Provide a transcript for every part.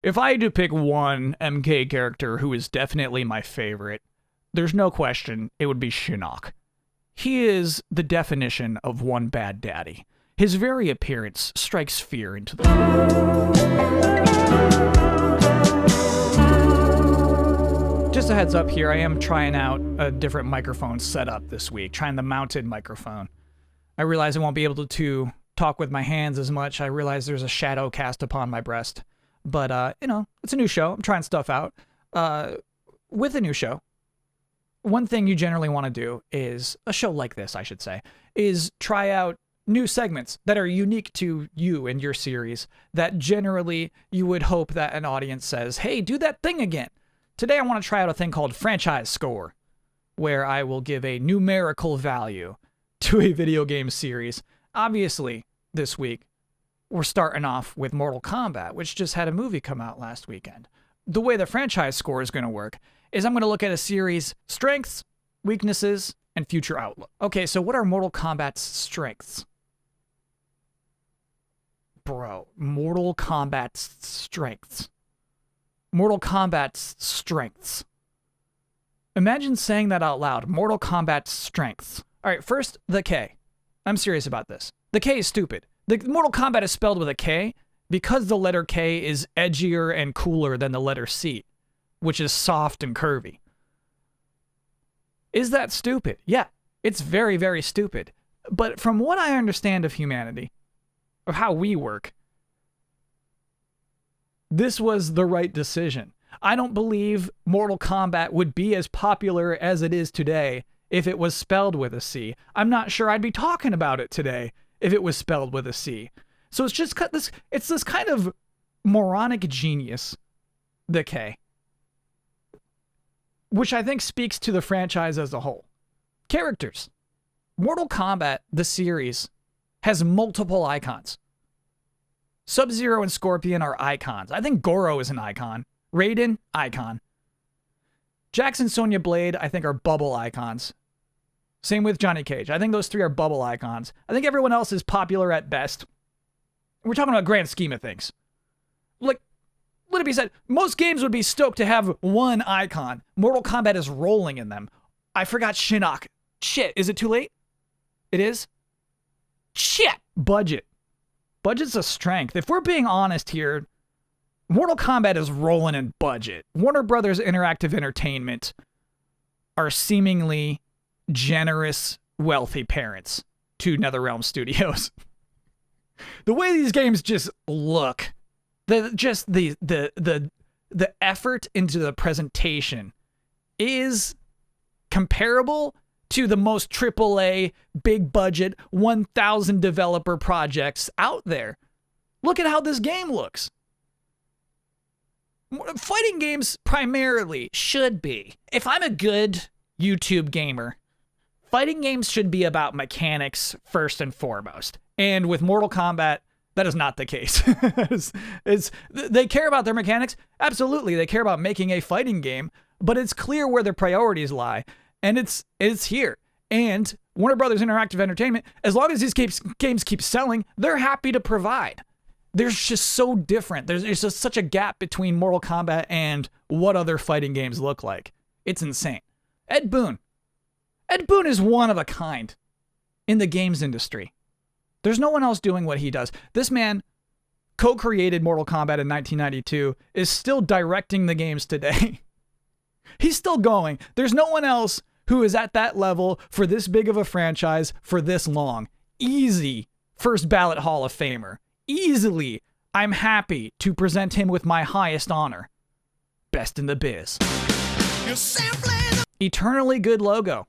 If I had to pick one MK character who is definitely my favorite, there's no question it would be Shinnok. He is the definition of one bad daddy. His very appearance strikes fear into the Just a heads up here, I am trying out a different microphone setup this week, trying the mounted microphone. I realize I won't be able to talk with my hands as much. I realize there's a shadow cast upon my breast. But, it's a new show. I'm trying stuff out. With a new show, one thing you generally want to do is, a show like this, I should say, is try out new segments that are unique to you and your series that generally you would hope that an audience says, hey, do that thing again. Today I want to try out a thing called Franchise Score, where I will give a numerical value to a video game series. Obviously, this week, we're starting off with Mortal Kombat, which just had a movie come out last weekend. The way the franchise score is going to work is I'm going to look at a series' strengths, weaknesses, and future outlook. Okay, so what are Mortal Kombat's strengths? Bro, Mortal Kombat's strengths. Mortal Kombat's strengths. Imagine saying that out loud. Mortal Kombat's strengths. All right, first, the K. I'm serious about this. The K is stupid. The Mortal Kombat is spelled with a K because the letter K is edgier and cooler than the letter C, which is soft and curvy. Is that stupid? Yeah, it's very, very stupid. But from what I understand of humanity, of how we work, this was the right decision. I don't believe Mortal Kombat would be as popular as it is today if it was spelled with a C. I'm not sure I'd be talking about it today if it was spelled with a C. So it's just this kind of moronic genius, the K, which I think speaks to the franchise as a whole. Characters. Mortal Kombat, the series, has multiple icons. Sub-Zero and Scorpion are icons. I think Goro is an icon. Raiden, icon. Jax and Sonya Blade, I think, are bubble icons. Same with Johnny Cage. I think those three are bubble icons. I think everyone else is popular at best. We're talking about grand scheme of things. Like, let it be said, most games would be stoked to have one icon. Mortal Kombat is rolling in them. I forgot Shinnok. Shit, is it too late? It is? Shit! Budget. Budget's a strength. If we're being honest here, Mortal Kombat is rolling in budget. Warner Brothers Interactive Entertainment are seemingly generous, wealthy parents to NetherRealm Studios. The way these games just look, the effort into the presentation is comparable to the most AAA, big budget, 1,000 developer projects out there. Look at how this game looks. Fighting games primarily should be, if I'm a good YouTube gamer, fighting games should be about mechanics first and foremost. And with Mortal Kombat, that is not the case. They care about their mechanics. Absolutely, they care about making a fighting game, but it's clear where their priorities lie. And it's here. And Warner Brothers Interactive Entertainment, as long as these games keep selling, they're happy to provide. They're just so different. There's just such a gap between Mortal Kombat and what other fighting games look like. It's insane. Ed Boon. Ed Boon is one of a kind in the games industry. There's no one else doing what he does. This man co-created Mortal Kombat in 1992, is still directing the games today. He's still going. There's no one else who is at that level for this big of a franchise for this long. Easy first ballot Hall of Famer. Easily, I'm happy to present him with my highest honor. Best in the biz. Eternally good logo.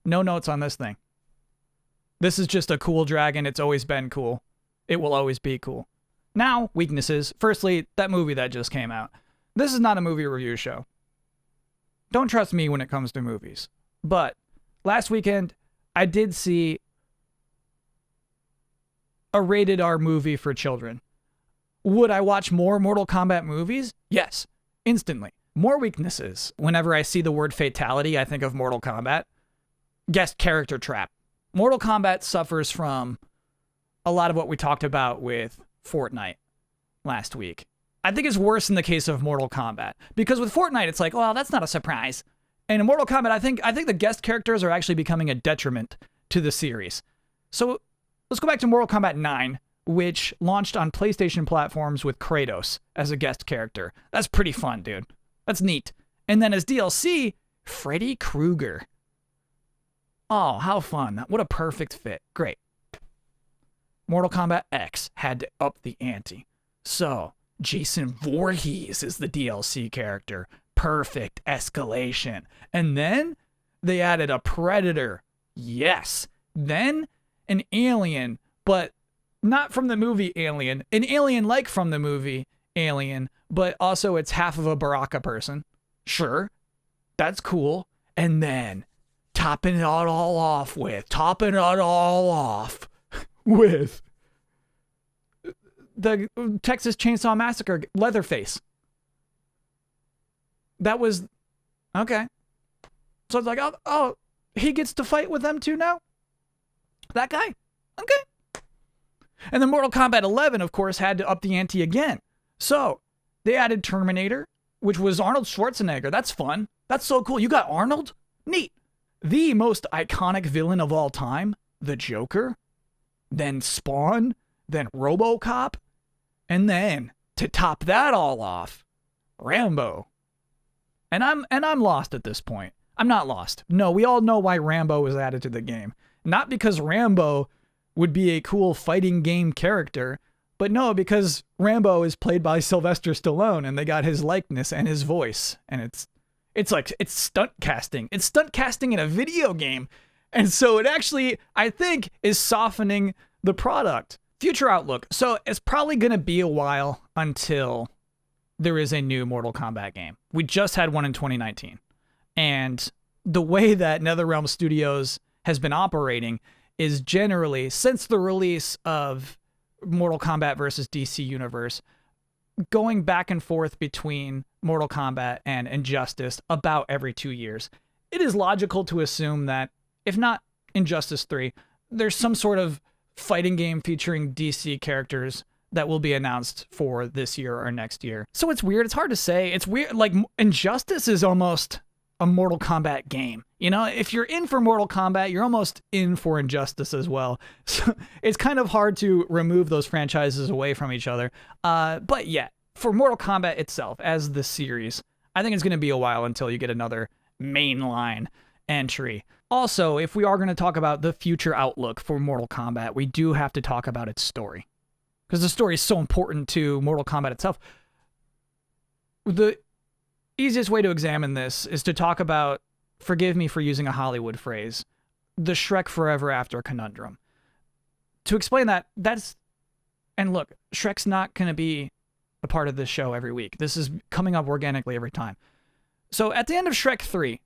No notes on this thing. This is just a cool dragon. It's always been cool. It will always be cool. Now, weaknesses. Firstly, that movie that just came out. This is not a movie review show. Don't trust me when it comes to movies. But last weekend, I did see a rated R movie for children. Would I watch more Mortal Kombat movies? Yes, instantly. More weaknesses. Whenever I see the word fatality, I think of Mortal Kombat. Guest character trap. Mortal Kombat suffers from a lot of what we talked about with Fortnite last week. I think it's worse in the case of Mortal Kombat. Because with Fortnite, it's like, well, that's not a surprise. And in Mortal Kombat, I think the guest characters are actually becoming a detriment to the series. So let's go back to Mortal Kombat 9, which launched on PlayStation platforms with Kratos as a guest character. That's pretty fun, dude. That's neat. And then as DLC, Freddy Krueger. Oh, how fun. What a perfect fit. Great. Mortal Kombat X had to up the ante. So, Jason Voorhees is the DLC character. Perfect escalation. And then they added a Predator. Yes. Then an alien, but not from the movie Alien. An alien like from the movie Alien, but also it's half of a Baraka person. Sure. That's cool. And then topping it all off with the Texas Chainsaw Massacre Leatherface. That was okay. So it's like, oh, he gets to fight with them too now? That guy? Okay. And then Mortal Kombat 11, of course, had to up the ante again. So they added Terminator, which was Arnold Schwarzenegger. That's fun. That's so cool. You got Arnold? Neat. The most iconic villain of all time, the Joker, then Spawn, then RoboCop, and then to top that all off, Rambo. And I'm lost at this point. I'm not lost. No, we all know why Rambo was added to the game. Not because Rambo would be a cool fighting game character, but no, because Rambo is played by Sylvester Stallone and they got his likeness and his voice. And it's stunt casting. It's stunt casting in a video game. And so it actually, I think, is softening the product. Future outlook. So it's probably going to be a while until there is a new Mortal Kombat game. We just had one in 2019. And the way that NetherRealm Studios has been operating is generally, since the release of Mortal Kombat versus DC Universe, going back and forth between Mortal Kombat and Injustice about every 2 years. It is logical to assume that, if not Injustice 3, there's some sort of fighting game featuring DC characters that will be announced for this year or next year. So it's weird. It's hard to say. It's weird. Like, Injustice is almost a Mortal Kombat game. You know, if you're in for Mortal Kombat, you're almost in for Injustice as well. So it's kind of hard to remove those franchises away from each other. But yeah, for Mortal Kombat itself as the series, I think it's going to be a while until you get another mainline entry. Also, if we are going to talk about the future outlook for Mortal Kombat, we do have to talk about its story. Because the story is so important to Mortal Kombat itself. The easiest way to examine this is to talk about, forgive me for using a Hollywood phrase, the Shrek Forever After conundrum. To explain that, and look, Shrek's not going to be a part of this show every week. This is coming up organically every time. So at the end of Shrek 3,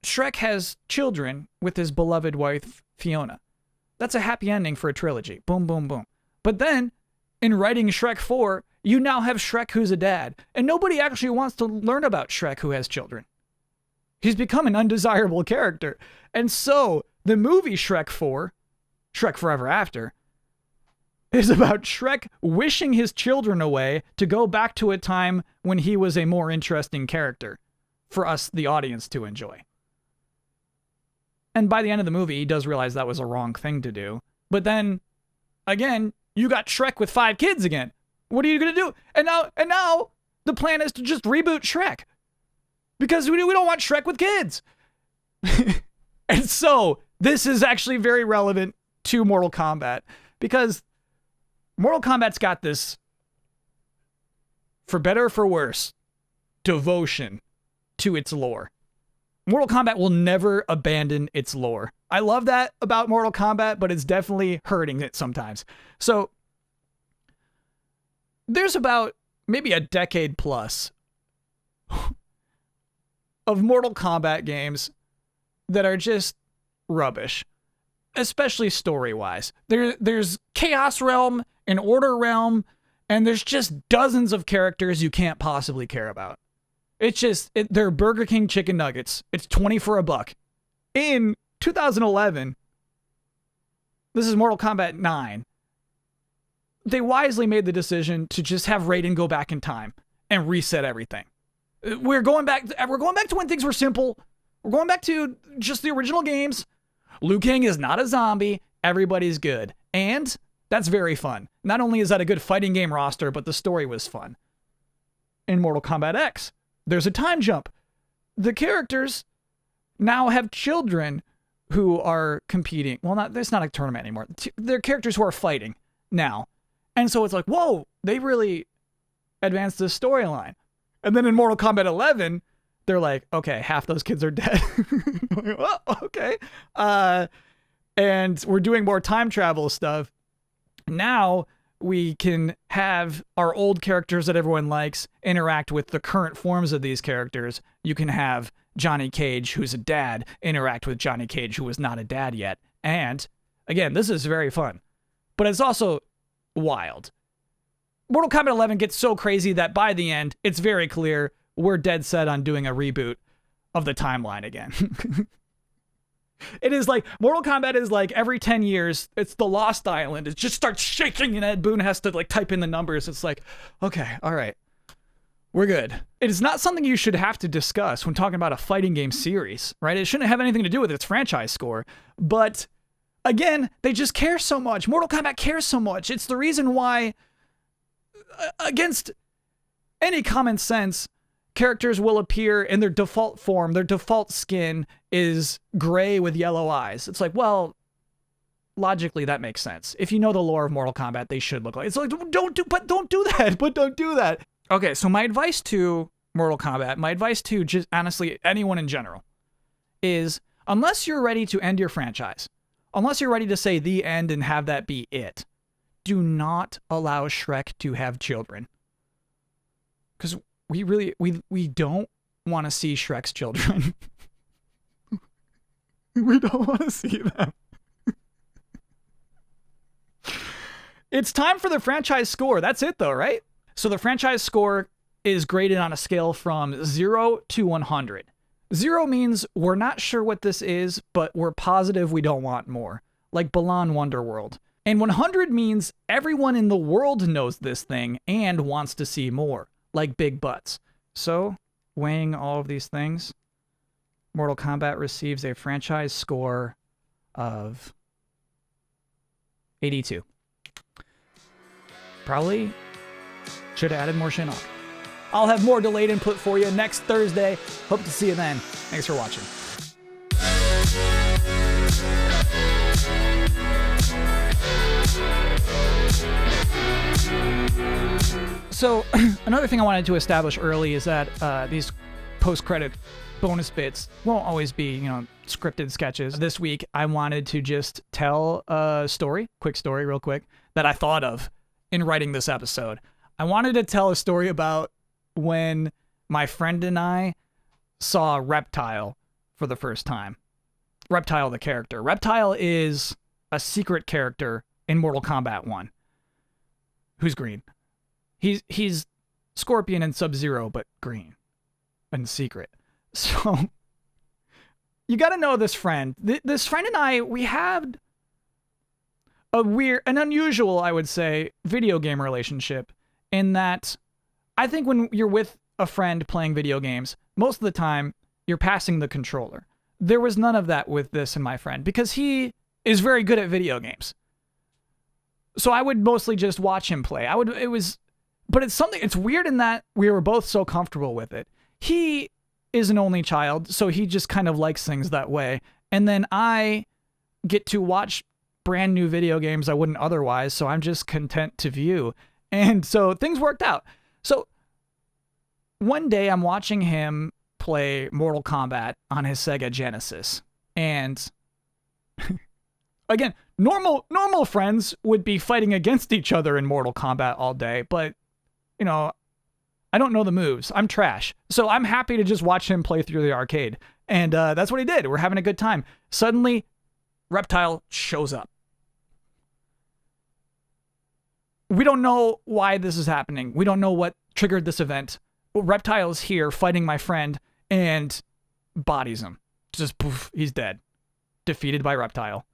Shrek has children with his beloved wife, Fiona. That's a happy ending for a trilogy. Boom, boom, boom. But then, in writing Shrek 4, you now have Shrek who's a dad. And nobody actually wants to learn about Shrek who has children. He's become an undesirable character. And so, the movie Shrek 4, Shrek Forever After, is about Shrek wishing his children away to go back to a time when he was a more interesting character for us, the audience, to enjoy. And by the end of the movie, he does realize that was a wrong thing to do. But then, again, you got Shrek with 5 kids again. What are you going to do? And now the plan is to just reboot Shrek. Because we don't want Shrek with kids. And so, this is actually very relevant to Mortal Kombat. Because Mortal Kombat's got this, for better or for worse, devotion to its lore. Mortal Kombat will never abandon its lore. I love that about Mortal Kombat, but it's definitely hurting it sometimes. So, there's about maybe a decade plus of Mortal Kombat games that are just rubbish, especially story-wise. There's Chaos Realm and Order Realm, and there's just dozens of characters you can't possibly care about. It's just, they're Burger King chicken nuggets. It's 20 for a buck. In 2011, this is Mortal Kombat 9. they wisely made the decision to just have Raiden go back in time and reset everything. We're going back to when things were simple. We're going back to just the original games. Liu Kang is not a zombie. Everybody's good. And that's very fun. Not only is that a good fighting game roster, but the story was fun. In Mortal Kombat X, there's a time jump. The characters now have children who are competing. Well, it's not a tournament anymore. They're characters who are fighting now. And so it's like, whoa, they really advanced this storyline. And then in Mortal Kombat 11, they're like, okay, half those kids are dead. Well, okay. And we're doing more time travel stuff. Now we can have our old characters that everyone likes interact with the current forms of these characters. You can have Johnny Cage, who's a dad, interact with Johnny Cage, who is not a dad yet. And again, this is very fun, but it's also wild. Mortal Kombat 11 gets so crazy that by the end, it's very clear we're dead set on doing a reboot of the timeline again. It is like, Mortal Kombat is like every 10 years, it's the Lost Island. It just starts shaking and Ed Boon has to like type in the numbers. It's like, okay, all right, we're good. It is not something you should have to discuss when talking about a fighting game series, right? It shouldn't have anything to do with its franchise score. But again, they just care so much. Mortal Kombat cares so much. It's the reason why, against any common sense, characters will appear in their default form. Their default skin is gray with yellow eyes. It's like, well, logically that makes sense. If you know the lore of Mortal Kombat, they should look like. It's like, don't do that. Okay, so my advice to Mortal Kombat, my advice to just honestly anyone in general, is unless you're ready to end your franchise, unless you're ready to say the end and have that be it, do not allow Shrek to have children. Because we don't want to see Shrek's children. We don't want to see them. It's time for the franchise score. That's it though, right? So the franchise score is graded on a scale from 0 to 100. 0 means we're not sure what this is, but we're positive we don't want more. Like Balan Wonderworld. And 100 means everyone in the world knows this thing and wants to see more. Like Big Butts. So, weighing all of these things, Mortal Kombat receives a franchise score of 82. Probably should have added more Shinnok. I'll have more delayed input for you next Thursday. Hope to see you then. Thanks for watching. So, another thing I wanted to establish early is that these post-credit bonus bits won't always be, scripted sketches. This week, I wanted to just tell a story, quick story, real quick, that I thought of in writing this episode. I wanted to tell a story about when my friend and I saw Reptile for the first time. Reptile, the character. Reptile is a secret character in Mortal Kombat 1 who's green. He's Scorpion and Sub-Zero, but green and secret. So you got to know this friend. This friend and I, we had an unusual, I would say, video game relationship in that I think when you're with a friend playing video games, most of the time you're passing the controller. There was none of that with this and my friend because he is very good at video games. So I would mostly just watch him play. But it's weird in that we were both so comfortable with it. He is an only child, so he just kind of likes things that way. And then I get to watch brand new video games I wouldn't otherwise, so I'm just content to view. And so things worked out. So one day I'm watching him play Mortal Kombat on his Sega Genesis. And again, normal friends would be fighting against each other in Mortal Kombat all day, but I don't know the moves. I'm trash. So I'm happy to just watch him play through the arcade. And that's what he did. We're having a good time. Suddenly, Reptile shows up. We don't know why this is happening. We don't know what triggered this event. Reptile is here fighting my friend and bodies him. Just poof, he's dead. Defeated by Reptile.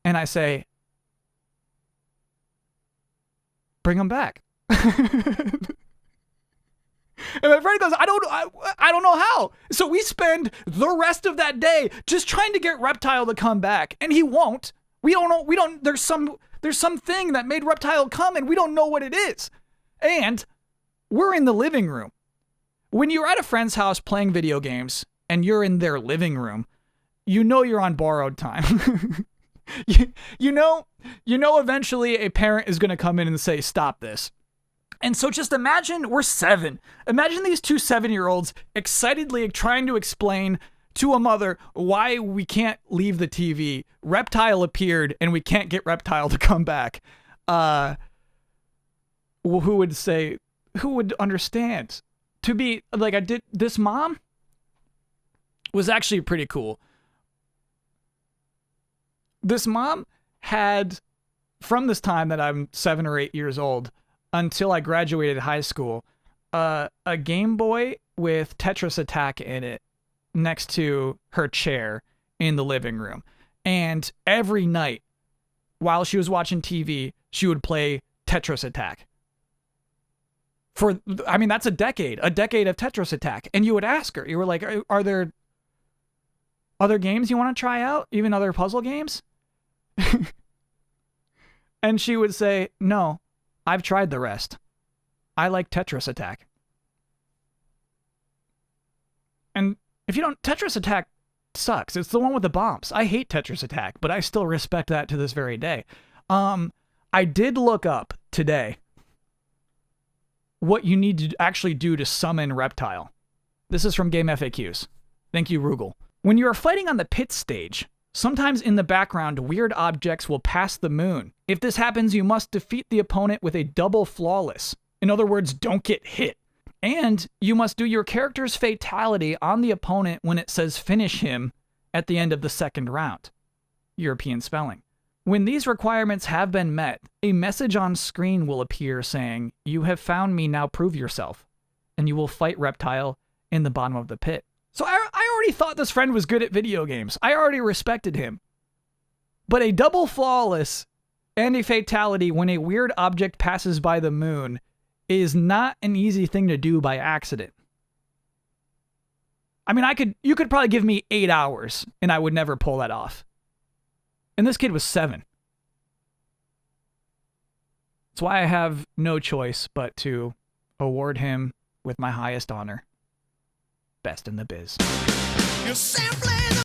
And I say, bring him back. And my friend goes, I don't know how. So we spend the rest of that day just trying to get Reptile to come back, and he won't. We don't know. There's something that made Reptile come, and we don't know what it is. And we're in the living room. When you're at a friend's house playing video games and you're in their living room, you know you're on borrowed time. you know eventually a parent is going to come in and say, stop this. And so just imagine we're 7. Imagine these 2 7-year-olds excitedly trying to explain to a mother why we can't leave the TV. Reptile appeared and we can't get Reptile to come back. Who would understand? To be like, this mom was actually pretty cool. This mom had, from this time that I'm 7 or 8 years old, until I graduated high school, a Game Boy with Tetris Attack in it next to her chair in the living room. And every night while she was watching TV, she would play Tetris Attack. That's a decade of Tetris Attack. And you would ask her, you were like, are there other games you want to try out? Even other puzzle games? And she would say, no, I've tried the rest. I like Tetris Attack. And if you don't, Tetris Attack sucks. It's the one with the bombs. I hate Tetris Attack, but I still respect that to this very day. I did look up today what you need to actually do to summon Reptile. This is from Game FAQs. Thank you, Rugal. When you are fighting on the pit stage, sometimes in the background, weird objects will pass the moon. If this happens, you must defeat the opponent with a double flawless. In other words, don't get hit. And you must do your character's fatality on the opponent when it says finish him at the end of the second round. European spelling. When these requirements have been met, a message on screen will appear saying, "You have found me, now prove yourself." And you will fight Reptile in the bottom of the pit. So I already thought this friend was good at video games. I already respected him. But a double flawless and a fatality when a weird object passes by the moon is not an easy thing to do by accident. I mean, you could probably give me 8 hours and I would never pull that off. And this kid was 7. That's why I have no choice but to award him with my highest honor. Best in the biz. You're simply